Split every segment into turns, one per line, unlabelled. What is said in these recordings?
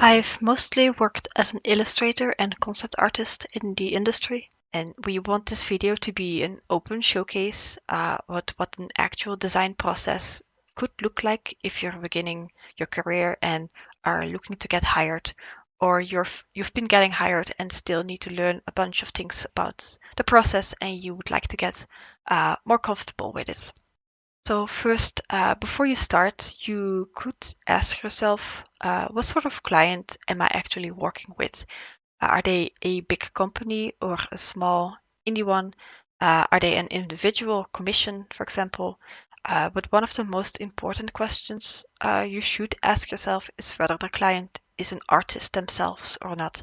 I've mostly worked as an illustrator and concept artist in the industry, and we want this video to be an open showcase what an actual design process could look like if you're beginning your career and are looking to get hired, or you've been getting hired and still need to learn a bunch of things about the process and you would like to get more comfortable with it. So first, before you start, you could ask yourself, what sort of client am I actually working with? Are they a big company or a small indie one? Are they an individual commission, for example? But one of the most important questions you should ask yourself is whether the client is an artist themselves or not.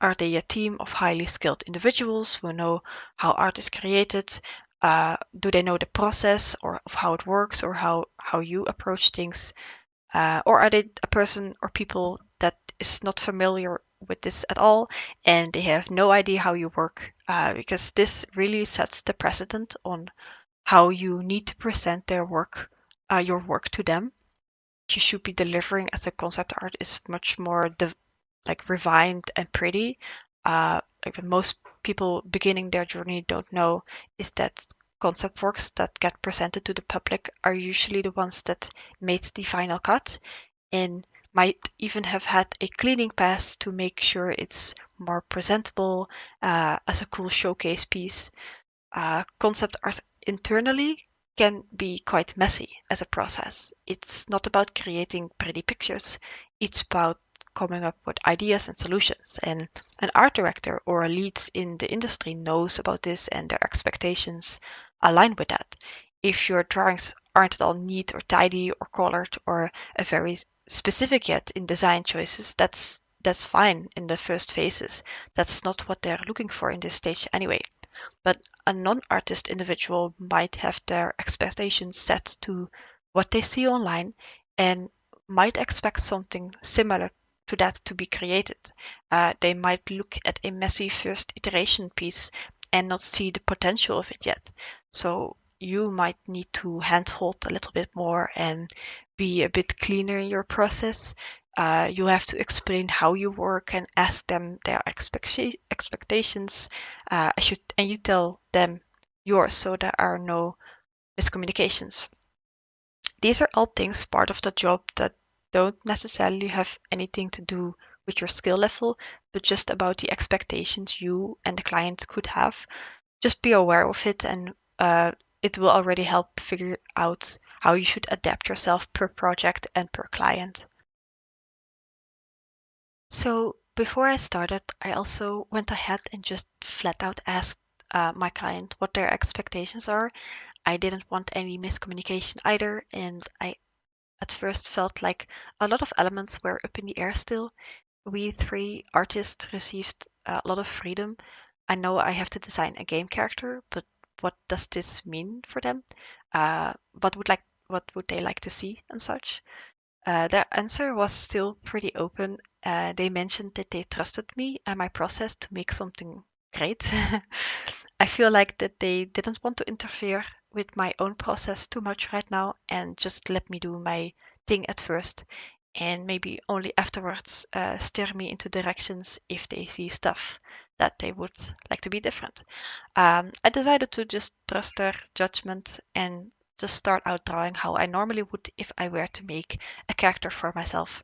Are they a team of highly skilled individuals who know how art is created? Do they know the process or of how it works or how you approach things? Or are they a person or people that is not familiar with this at all and they have no idea how you work? Because this really sets the precedent on how you need to present your work to them. You should be delivering as a concept art is much more like refined and pretty. Like most people beginning their journey don't know is that concept works that get presented to the public are usually the ones that made the final cut and might even have had a cleaning pass to make sure it's more presentable as a cool showcase piece. Concept art internally can be quite messy as a process. It's not about creating pretty pictures, it's about coming up with ideas and solutions. And an art director or a lead in the industry knows about this and their expectations align with that. If your drawings aren't at all neat or tidy or colored or a very specific yet in design choices, that's fine in the first phases. That's not what they're looking for in this stage anyway. But a non-artist individual might have their expectations set to what they see online and might expect something similar to that to be created. They might look at a messy first iteration piece and not see the potential of it yet. So you might need to handhold a little bit more and be a bit cleaner in your process. You have to explain how you work and ask them their expectations, and you tell them yours so there are no miscommunications. These are all things part of the job that don't necessarily have anything to do with your skill level, but just about the expectations you and the client could have. Just be aware of it, and it will already help figure out how you should adapt yourself per project and per client. So before I started, I also went ahead and just flat out asked my client what their expectations are. I didn't want any miscommunication either, and I at first felt like a lot of elements were up in the air still. We three artists received a lot of freedom. I know I have to design a game character, but what does this mean for them? What would they like to see and such? Their answer was still pretty open. They mentioned that they trusted me and my process to make something great. I feel like that they didn't want to interfere with my own process too much right now and just let me do my thing at first and maybe only afterwards steer me into directions if they see stuff that they would like to be different. I decided to just trust their judgment and just start out drawing how I normally would if I were to make a character for myself.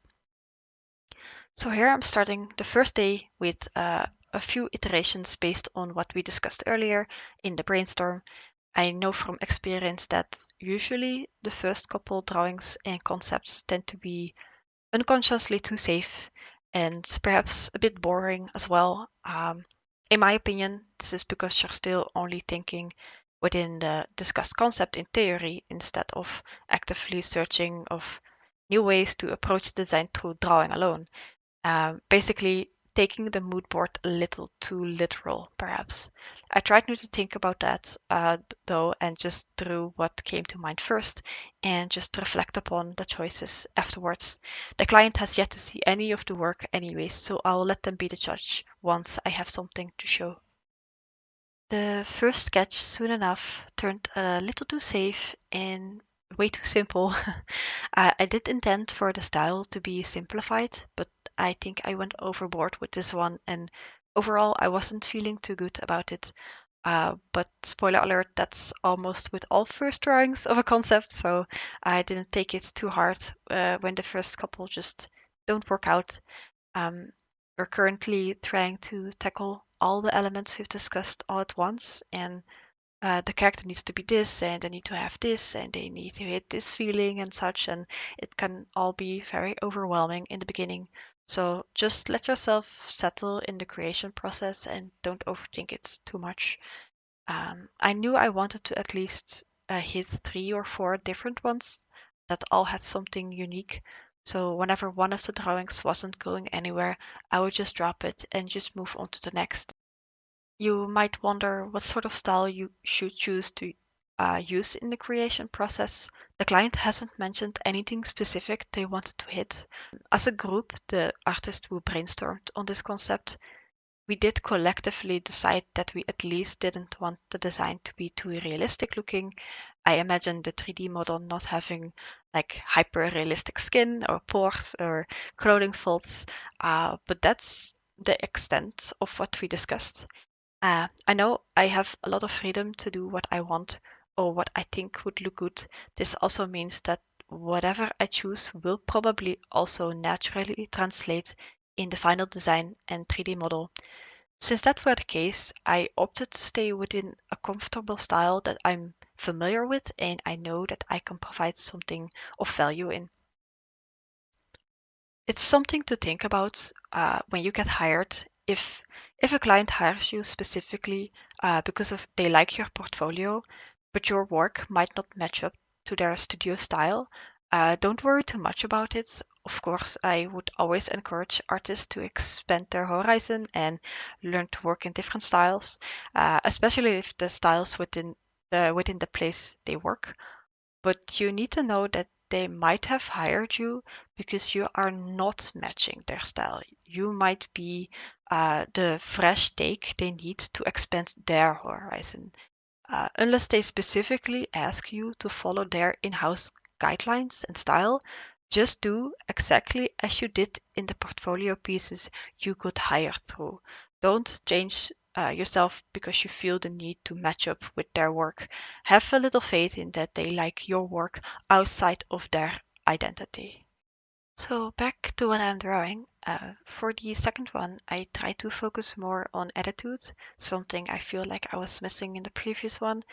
So here I'm starting the first day with a few iterations based on what we discussed earlier in the brainstorm. I know from experience that usually the first couple drawings and concepts tend to be unconsciously too safe and perhaps a bit boring as well. In my opinion, this is because you're still only thinking within the discussed concept in theory instead of actively searching of new ways to approach design through drawing alone. Basically, taking the mood board a little too literal, perhaps. I tried not to think about that, though, and just drew what came to mind first and just reflect upon the choices afterwards. The client has yet to see any of the work anyways, so I'll let them be the judge once I have something to show. The first sketch soon enough turned a little too safe and way too simple. I did intend for the style to be simplified, but I think I went overboard with this one, and overall I wasn't feeling too good about it. But spoiler alert, that's almost with all first drawings of a concept, so I didn't take it too hard when the first couple just don't work out. We're currently trying to tackle all the elements we've discussed all at once, and the character needs to be this, and they need to have this, and they need to hit this feeling and such, and it can all be very overwhelming in the beginning. So just let yourself settle in the creation process and don't overthink it too much. I knew I wanted to at least hit 3 or 4 different ones that all had something unique. So whenever one of the drawings wasn't going anywhere, I would just drop it and just move on to the next. You might wonder what sort of style you should choose to use in the creation process. The client hasn't mentioned anything specific they wanted to hit. As a group, the artists who brainstormed on this concept, we did collectively decide that we at least didn't want the design to be too realistic looking. I imagine the 3D model not having like hyper realistic skin or pores or clothing folds, but that's the extent of what we discussed. I know I have a lot of freedom to do what I want or what I think would look good. This also means that whatever I choose will probably also naturally translate in the final design and 3D model. Since that were the case, I opted to stay within a comfortable style that I'm familiar with and I know that I can provide something of value in. It's something to think about when you get hired. If a client hires you specifically because of they like your portfolio, but your work might not match up to their studio style, don't worry too much about it. Of course, I would always encourage artists to expand their horizon and learn to work in different styles, especially if the styles within the place they work. But you need to know that they might have hired you because you are not matching their style. You might be the fresh take they need to expand their horizon. Unless they specifically ask you to follow their in-house guidelines and style, just do exactly as you did in the portfolio pieces you got hired through. Don't change yourself because you feel the need to match up with their work. Have a little faith in that they like your work outside of their identity. So back to what I'm drawing. For the second one, I try to focus more on attitude, something I feel like I was missing in the previous one.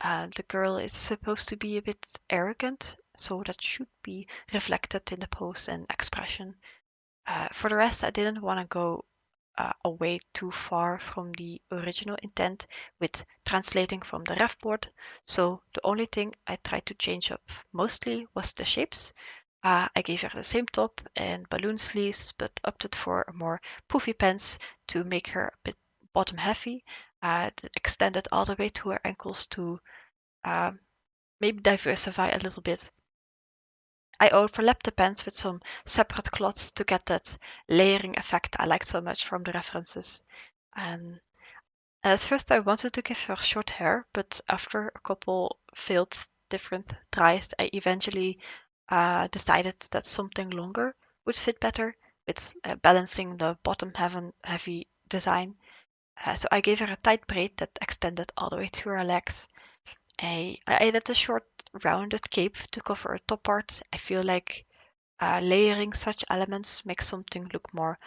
The girl is supposed to be a bit arrogant, so that should be reflected in the pose and expression. For the rest, I didn't want to go away too far from the original intent with translating from the ref board, so the only thing I tried to change up mostly was the shapes. I gave her the same top and balloon sleeves, but opted for a more poofy pants to make her a bit bottom heavy, extended all the way to her ankles to uh, maybe diversify a little bit. I overlapped the pants with some separate cloths to get that layering effect I liked so much from the references. And at first I wanted to give her short hair, but after a couple failed different tries, I eventually decided that something longer would fit better with balancing the bottom heavy design. So I gave her a tight braid that extended all the way to her legs. I added a short rounded cape to cover a top part. I feel like layering such elements makes something look more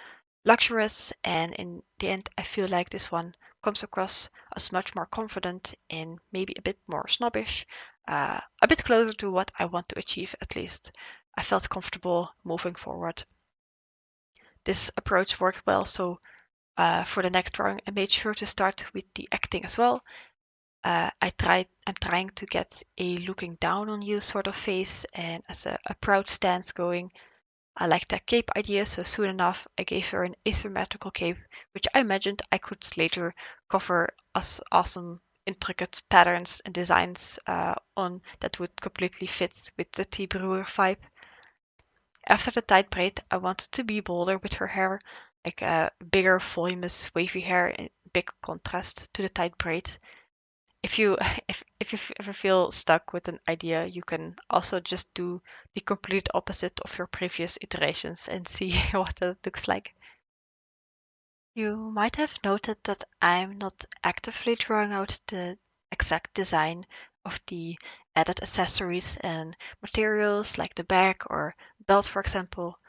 luxurious, and in the end I feel like this one comes across as much more confident and maybe a bit more snobbish, a bit closer to what I want to achieve at least. I felt comfortable moving forward. This approach worked well, so for the next drawing I made sure to start with the acting as well. I'm trying to get a looking down on you sort of face and as a proud stance going. I liked that cape idea, so soon enough I gave her an asymmetrical cape, which I imagined I could later cover as awesome intricate patterns and designs on that would completely fit with the T. Brewer vibe. After the tight braid, I wanted to be bolder with her hair, like a bigger, voluminous, wavy hair in big contrast to the tight braid. if you if you ever feel stuck with an idea, you can also just do the complete opposite of your previous iterations and see what that looks like. You might have noted that I'm not actively drawing out the exact design of the added accessories and materials like the bag or belt, for example.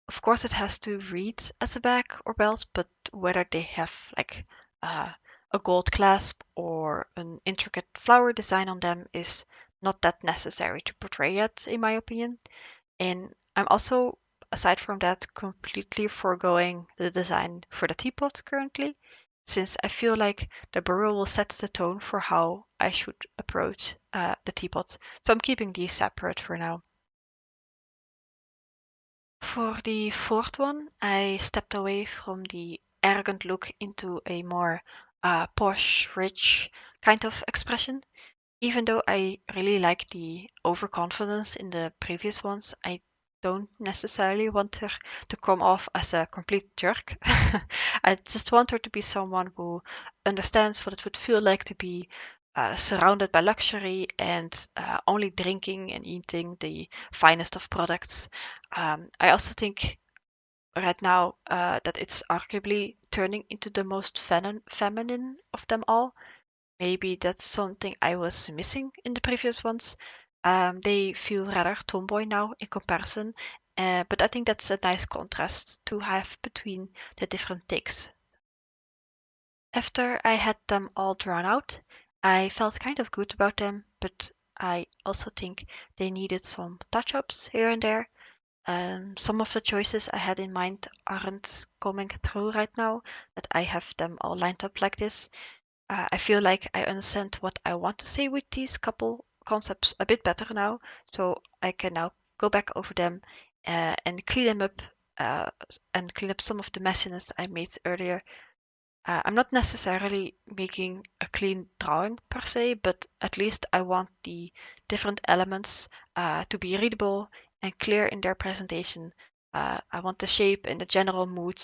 Of course, it has to read as a bag or belt, but whether they have like uh, a gold clasp or an intricate flower design on them is not that necessary to portray yet, in my opinion. And I'm also, aside from that, completely foregoing the design for the teapot currently, since I feel like the burrow will set the tone for how I should approach the teapot. So I'm keeping these separate for now. For the fourth one, I stepped away from the arrogant look into a more posh, rich kind of expression. Even though I really like the overconfidence in the previous ones, I don't necessarily want her to come off as a complete jerk. I just want her to be someone who understands what it would feel like to be surrounded by luxury and only drinking and eating the finest of products. I also think right now that it's arguably turning into the most feminine of them all. Maybe that's something I was missing in the previous ones. They feel rather tomboy now in comparison, but I think that's a nice contrast to have between the different takes. After I had them all drawn out, I felt kind of good about them, but I also think they needed some touch-ups here and there. Some of the choices I had in mind aren't coming through right now, that I have them all lined up like this. I feel like I understand what I want to say with these couple concepts a bit better now, so I can now go back over them and clean them up and clean up some of the messiness I made earlier. I'm not necessarily making a clean drawing per se, but at least I want the different elements to be readable and clear in their presentation. I want the shape and the general mood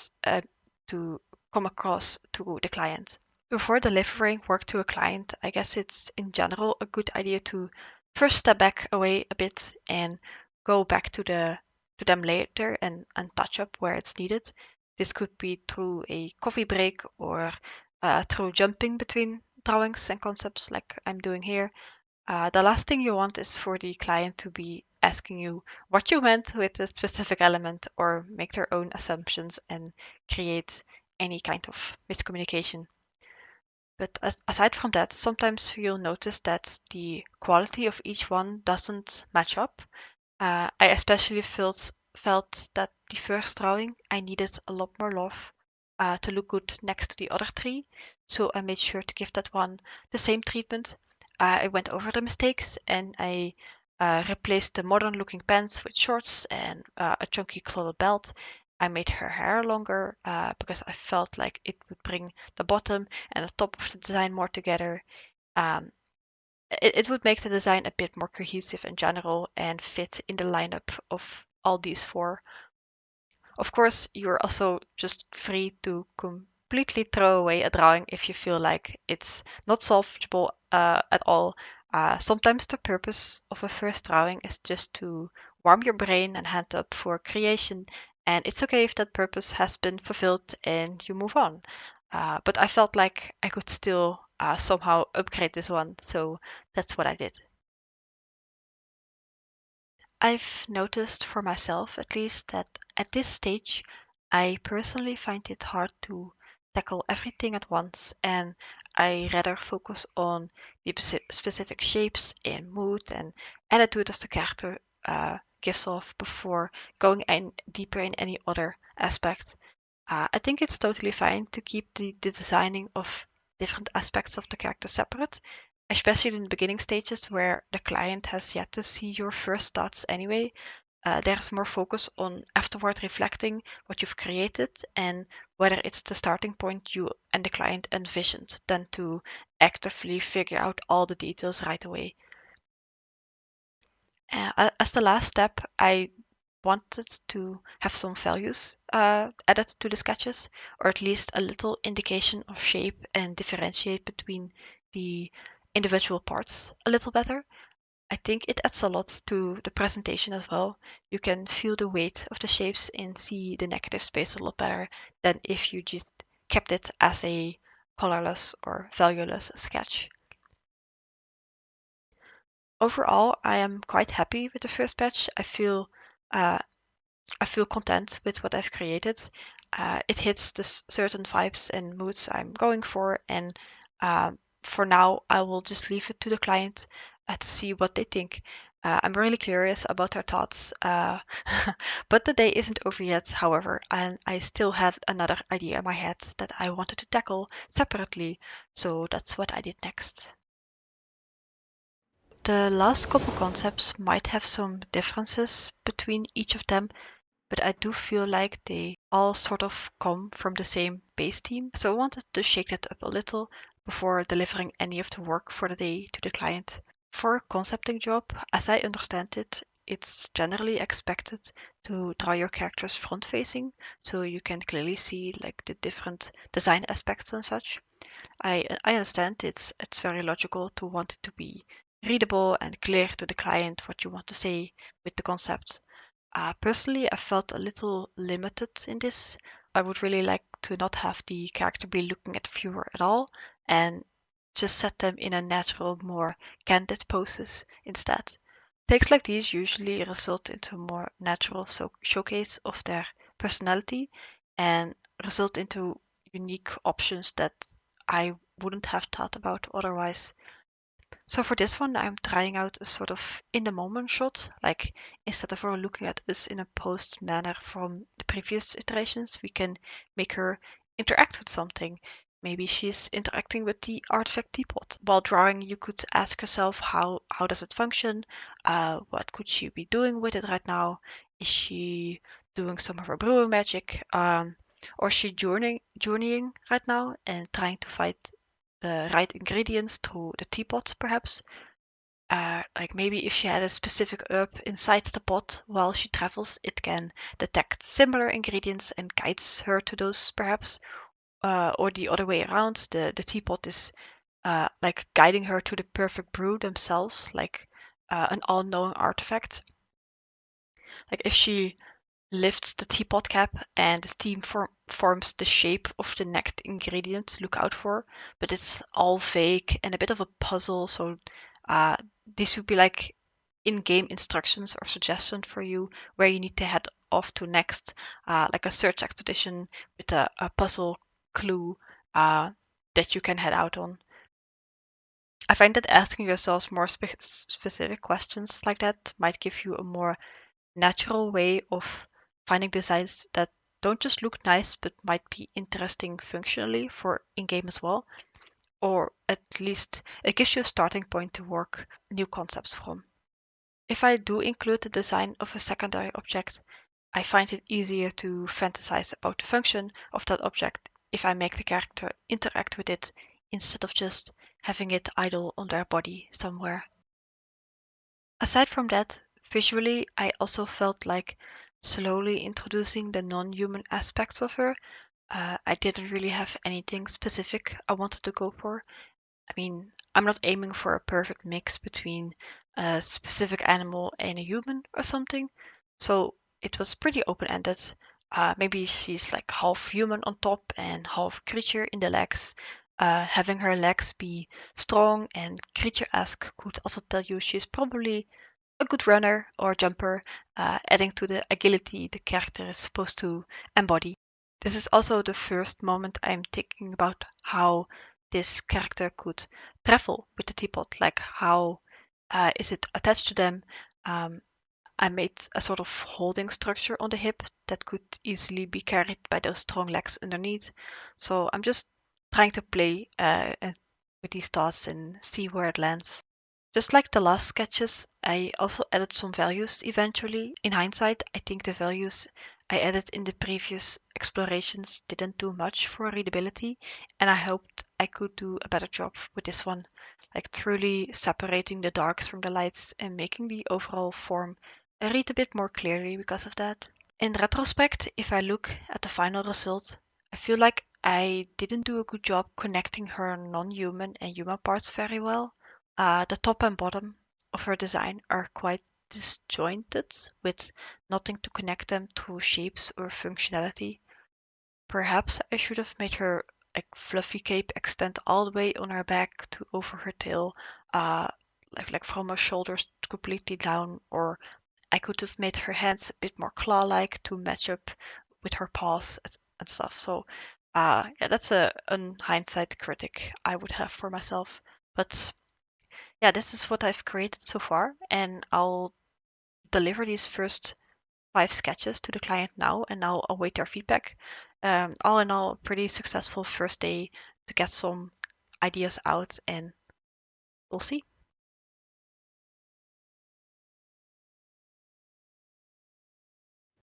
to come across to the client. Before delivering work to a client, I guess it's in general a good idea to first step back away a bit and go back to them later and touch up where it's needed. This could be through a coffee break or through jumping between drawings and concepts like I'm doing here. The last thing you want is for the client to be asking you what you meant with a specific element or make their own assumptions and create any kind of miscommunication. But aside from that, sometimes you'll notice that the quality of each one doesn't match up. I especially felt that the first drawing I needed a lot more love to look good next to the other three, so I made sure to give that one the same treatment. I went over the mistakes and I replaced the modern looking pants with shorts and a chunky cloth belt. I made her hair longer because I felt like it would bring the bottom and the top of the design more together. Um, it would make the design a bit more cohesive in general and fit in the lineup of all these four. Of course, you're also just free to completely throw away a drawing if you feel like it's not solvable at all. Sometimes the purpose of a first drawing is just to warm your brain and hand up for creation, and it's okay if that purpose has been fulfilled and you move on. But I felt like I could still somehow upgrade this one, so that's what I did. I've noticed for myself, at least, that at this stage, I personally find it hard to tackle everything at once, and I rather focus on the specific shapes and mood and attitude of the character gives off before going in deeper in any other aspect. I think it's totally fine to keep the designing of different aspects of the character separate, especially in the beginning stages where the client has yet to see your first thoughts anyway. There's more focus on afterward reflecting what you've created and whether it's the starting point you and the client envisioned than to actively figure out all the details right away. As the last step, I wanted to have some values added to the sketches, or at least a little indication of shape and differentiate between the individual parts a little better. I think it adds a lot to the presentation as well. You can feel the weight of the shapes and see the negative space a lot better than if you just kept it as a colorless or valueless sketch. Overall, I am quite happy with the first batch. Uh, I feel content with what I've created. It hits the certain vibes and moods I'm going for, and for now, I will just leave it to the client to see what they think. I'm really curious about their thoughts, but the day isn't over yet, however, and I still had another idea in my head that I wanted to tackle separately, so that's what I did next. The last couple concepts might have some differences between each of them, but I do feel like they all sort of come from the same base theme. So I wanted to shake that up a little before delivering any of the work for the day to the client. For a concepting job, as I understand it, it's generally expected to draw your characters front facing so you can clearly see like the different design aspects and such. I understand it's very logical to want it to be readable and clear to the client what you want to say with the concept. Personally, I felt a little limited in this. I would really like to not have the character be looking at the viewer at all and just set them in a natural, more candid poses instead. Takes like these usually result into a more natural showcase of their personality and result into unique options that I wouldn't have thought about otherwise. So for this one, I'm trying out a sort of in the moment shot, like instead of her looking at us in a posed manner from the previous iterations, we can make her interact with something. Maybe she's interacting with the artifact teapot. While drawing, you could ask yourself how does it function? What could she be doing with it right now? Is she doing some of her brewing magic? Or is she journeying right now and trying to find the right ingredients through the teapot, perhaps. Like maybe if she had a specific herb inside the pot while she travels, it can detect similar ingredients and guides her to those, perhaps. Or the other way around, the teapot is like guiding her to the perfect brew themselves, like an all-knowing artifact. Like if she lifts the teapot cap and the steam forms the shape of the next ingredient to look out for, but it's all vague and a bit of a puzzle. So uh, this would be like in-game instructions or suggestions for you where you need to head off to next, like a search expedition with a puzzle clue that you can head out on. I find that asking yourselves more specific questions like that might give you a more natural way of finding designs that don't just look nice but might be interesting functionally for in-game as well, or at least it gives you a starting point to work new concepts from. If I do include the design of a secondary object, I find it easier to fantasize about the function of that object if I make the character interact with it instead of just having it idle on their body somewhere. Aside from that, visually, I also felt like slowly introducing the non-human aspects of her. I didn't really have anything specific I wanted to go for. I mean, I'm not aiming for a perfect mix between a specific animal and a human or something. So it was pretty open-ended. Maybe she's like half human on top and half creature in the legs. Having her legs be strong and creature-esque could also tell you she's probably a good runner or jumper, adding to the agility the character is supposed to embody. This is also the first moment I'm thinking about how this character could travel with the teapot, like how is it attached to them. I made a sort of holding structure on the hip that could easily be carried by those strong legs underneath. So I'm just trying to play with these thoughts and see where it lands. Just like the last sketches, I also added some values eventually. In hindsight, I think the values I added in the previous explorations didn't do much for readability, and I hoped I could do a better job with this one, like truly separating the darks from the lights and making the overall form read a bit more clearly because of that. In retrospect, if I look at the final result, I feel like I didn't do a good job connecting her non-human and human parts very well. The top and bottom of her design are quite disjointed, with nothing to connect them to shapes or functionality. Perhaps I should have made her like fluffy cape extend all the way on her back to over her tail, uh, like from her shoulders completely down, or I could have made her hands a bit more claw-like to match up with her paws and stuff. So, yeah, that's a hindsight critic I would have for myself. But yeah, this is what I've created so far, and I'll deliver these first 5 sketches to the client now, and I'll await their feedback. All in all, pretty successful first day to get some ideas out, and we'll see.